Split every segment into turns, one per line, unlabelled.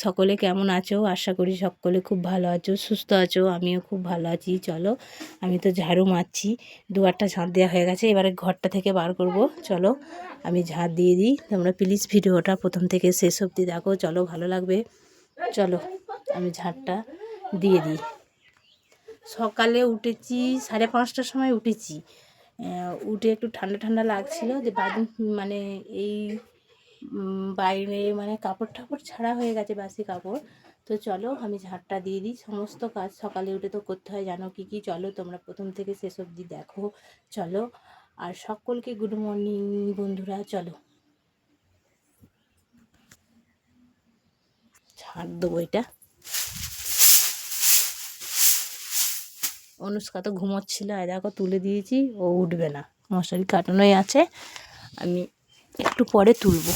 সকলে কেমন আছো? আশা করি সকলে খুব ভালো আছো, সুস্থ আছো। আমিও খুব ভালো আছি। চলো, আমি তো ঝাড়ু মারছি, দুয়ারটা ঝাঁট দেওয়া হয়ে গেছে, এবারে ঘরটা থেকে বার করব। চলো আমি ঝাঁট দিয়ে দিই। তোমরা প্লিজ ভিডিওটা প্রথম থেকে শেষ অবধি দেখো, চলো ভালো লাগবে। চলো আমি ঝাঁটটা দিয়ে দিই। সকালে উঠেছি 5:30টার সময় উঠেছি। উঠে একটু ঠান্ডা ঠান্ডা লাগছিল, যে মানে এই বাইরে মানে কাপড় ঠাপড় ছাড়া হয়ে গেছে, বাসি কাপড়। তো চলো আমি ঝাঁটটা দিয়ে দিই। সমস্ত কাজ সকালে উঠে তো করতে হয়, জানো কি কি। চলো তোমরা প্রথম থেকে শেষ অবধি দেখো। চলো, আর সকলকে গুড মর্নিং বন্ধুরা। চলো ঝাঁট দেবো এটা। অনুষ্কা তো ঘুমোচ্ছিল, আর দেখো তুলে দিয়েছি, ও উঠবে না, মশারি কাটানোই আছে। আমি একটু পরে তুলবো।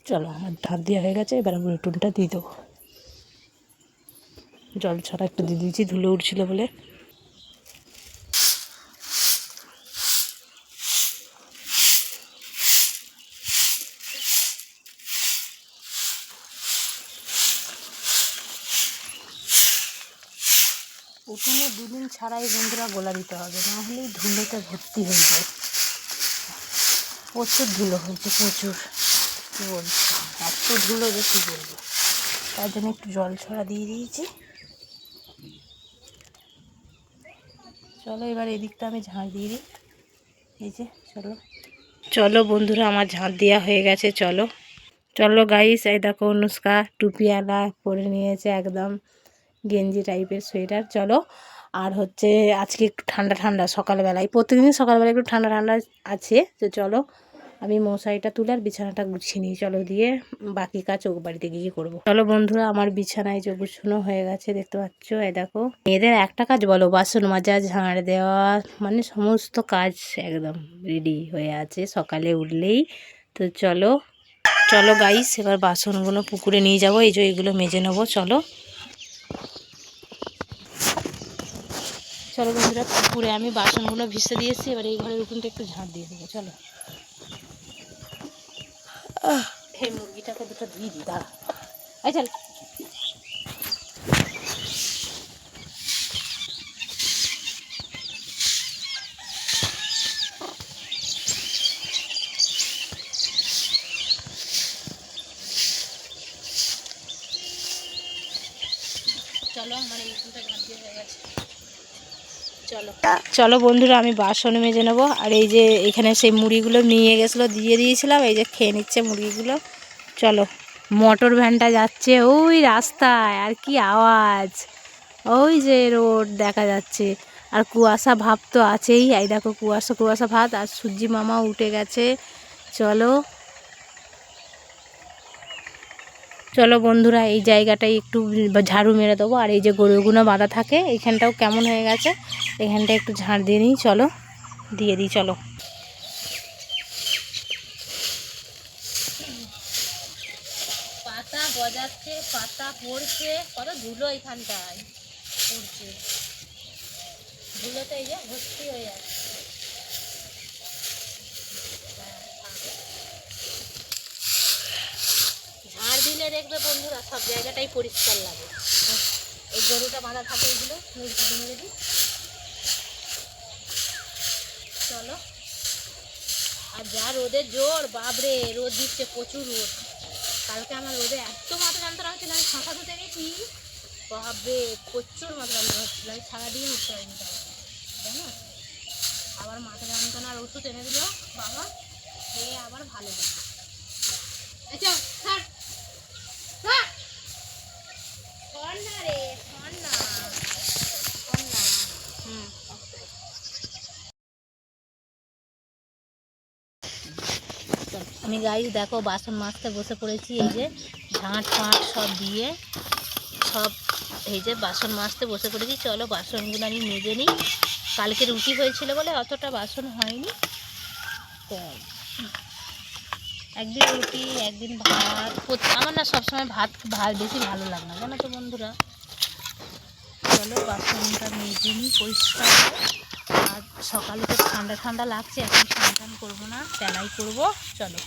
চলো আমার ধার দেওয়া হয়ে গেছে, এবার আমি উঠোনটা দিয়ে দেবো। জল ছাড়া একটু দিয়ে দিয়েছি, ধুলো উঠছিল বলে। উঠোনে দুদিন ছাড়াই বন্ধুরা গোলা দিতে হবে, না হলেই ধুলোতে ভর্তি হয়ে যায়। প্রচুর ধুলো হয়েছে, প্রচুর। কী বলছি, এত ধুলো যে কী বলবো। তার জন্য একটু জল ছড়া দিয়ে দিয়েছি। চলো এবার এদিকটা আমি ঝাঁট দিয়ে দিই। এই যে চলো চলো বন্ধুরা, আমার ঝাঁট দেওয়া হয়ে গেছে। চলো চলো গাইস, এই দেখো অনুষ্কা টুপিওয়ালা পরে নিয়েছে, একদম গেঞ্জি টাইপের সোয়েটার। চলো, আর হচ্ছে আজকে একটু ঠান্ডা ঠান্ডা সকালবেলায়, প্রত্যেকদিন সকালবেলা একটু ঠান্ডা ঠান্ডা আছে। তো চলো আমি মশারিটা তুলে আর বিছানাটা গুছিয়ে নিই। চলো, দিয়ে বাকি কাজ ও বাড়িতে গিয়ে করবো। চলো বন্ধুরা, আমার বিছানায় যে গুছানো হয়ে গেছে, দেখতে পাচ্ছ। এই দেখো, মেয়েদের একটা কাজ বলো, বাসন মাজা, ঝাড় দেওয়া, মানে সমস্ত কাজ একদম রেডি হয়ে আছে সকালে উঠলেই। তো চলো চলো গাইস, এবার বাসনগুলো পুকুরে নিয়ে যাবো। এই যে এগুলো মেজে নেবো। চলো চলো বন্ধুরা, পুকুরে আমি বাসনগুলো ভিজতে দিয়েছি, এবার এই ঘরের উঠোনটা একটু ঝাঁট দিয়ে দেবো। চলো, এই মুরগিটাকে দুটো দিয়ে দিই, দাঁড়া। এই চল, চলো আমার এই উঠোনটা ঝাঁট দিয়ে হয়ে গেছে। চলো চলো বন্ধুরা, আমি বাসন মেজে নেবো। আর এই যে এখানে সেই মুড়িগুলো নিয়ে গেছিলো, দিয়ে দিয়েছিলাম, এই যে খেয়ে নিচ্ছে মুরগিগুলো। চলো, মোটর ভ্যানটা যাচ্ছে ওই রাস্তায়, আর কি আওয়াজ। ওই যে রোড দেখা যাচ্ছে, আর কুয়াশা ভাব তো আছেই। এই দেখো কুয়াশা কুয়াশা ভাব, আর সূর্যি মামা উঠে গেছে। চলো চলো বন্ধুরা, এই জায়গাটায় একটু ঝাড়ু মেরে দেবো। আর এই যে গরুগুলো বাঁধা থাকে, এইখানটাও কেমন হয়ে গেছে, এখানটা একটু ঝাড় দিয়ে নিই। চলো দিয়ে দিই। চলো, পাতা গজাচ্ছে, পাতা পড়ছে, কত ধুলো এখানটায় পড়ছে, ধুলোতে এই যে ভর্তি হয়ে যাচ্ছে। ঝাড় দিলে দেখবে বন্ধুরা, সব জায়গাটাই পরিষ্কার লাগে। এই গরুটা বাঁধা থাকে, এইগুলো মেরে দিই। চলো, আর যা রোদের জোর, বাপরে রোদ দিচ্ছে, প্রচুর রোদ। কালকে আমার রোদে এত মাথা যন্ত্রণা হচ্ছিল, আমি শাঁখা ধুতে গেছি, বাপরে প্রচুর মাথা যন্ত্রণা হচ্ছিল। আমি সারাদিন উঠতে পারিনি, তাই না। আবার মাথা যন্ত্রণার ওষুধ এনে দিল বাবা, খেয়ে আবার ভালো লাগে। আচ্ছা স্যার, আমি গাইস দেখো বাসন মাজতে বসে পড়েছি। এই যে ঝাঁট ফাঁট সব দিয়ে, সব এই যে বাসন মাজতে বসে পড়েছি। চলো বাসনগুলো আমি মেজে নিই। কালকে রুটি হয়েছিল বলে অতটা বাসন হয়নি, কম। একদিন রুটি, একদিন ভাত। আমার না সবসময় ভাত বেশি ভালো লাগে না, জানো তো বন্ধুরা। চলো বাসনটা মেজে নিই পরিষ্কার। আর সকালে তো ঠান্ডা ঠান্ডা লাগছে, এখন স্নান করবো না, তেলাই করবো। চলো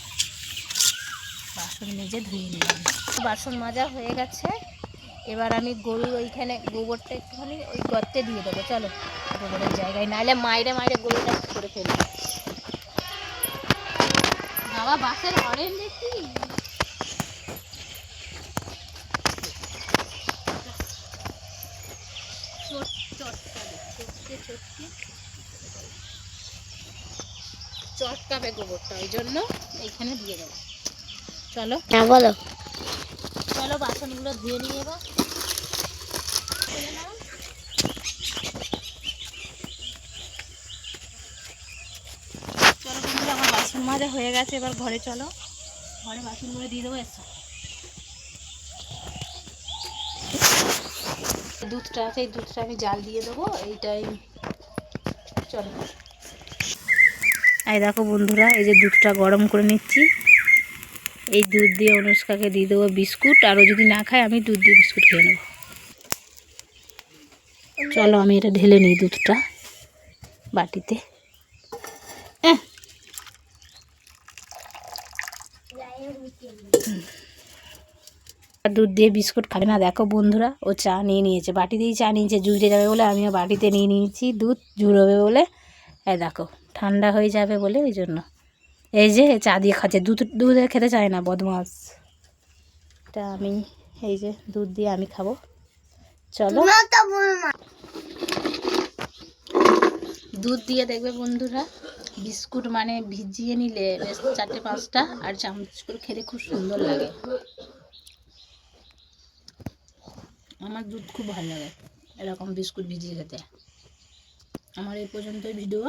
বাসন মেজে ধুয়ে নিলাম। বাসন মাজা হয়ে গেছে, এবার আমি গরুর ওইখানে গোবরটা একটুখানি ওই গর্তে দিয়ে দেবো। চলো গোবরের জায়গায়, নাহলে মাইরে মাইরে গরুটা করে ফেলবো। বাবা বাসের হরেন দেখি। চটকাবে গোবরটা, ওই জন্য এইখানে দিয়ে দেবো। চলো বলো, চলো বাসনগুলো ধুয়ে নিয়ে এবার। চলো বন্ধুরা, আমার বাসন মাজা হয়ে গেছে, এবার ঘরে চলো, ঘরে বাসনগুলো দিয়ে দেবো। এসো, দুধটা আছে, এই দুধটা আমি জাল দিয়ে দেবো এইটাই। চলো, এই দেখো বন্ধুরা, এই যে দুধটা গরম করে নিচ্ছি। এই দুধ দিয়ে অনুষ্কাকে দিয়ে দেবো বিস্কুট, আরও যদি না খায় আমি দুধ দিয়ে বিস্কুট খেয়ে নেবো। চলো আমি এটা ঢেলে নিই দুধটা বাটিতে। দুধ দিয়ে বিস্কুট খাবে না। দেখো বন্ধুরা, ও চা নিয়ে নিয়েছে, বাটি দিয়েই চা নিয়েছে, জুড়ে যাবে বলে আমিও বাটিতে নিয়ে নিয়েছি। দুধ জুড়োবে বলে, এই দেখো ঠান্ডা হয়ে যাবে বলে, ওই জন্য এই যে চা দিয়ে খাচ্ছে। দুধ খেতে চায় না, বদমাস। এটা আমি, এই যে দুধ দিয়ে আমি খাবো। চলো, দুধ দিয়ে দেখবে বন্ধুরা, বিস্কুট মানে ভিজিয়ে নিলে বেশ 4-5টা, আর চামচ করে খেতে খুব সুন্দর লাগে। আমার দুধ খুব ভালো লাগে এরকম বিস্কুট ভিজিয়ে খেতে। আমার এই পর্যন্তই ভিডিও।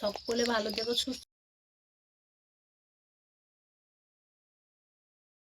সকলে ভালো থেকো, সুস্থ।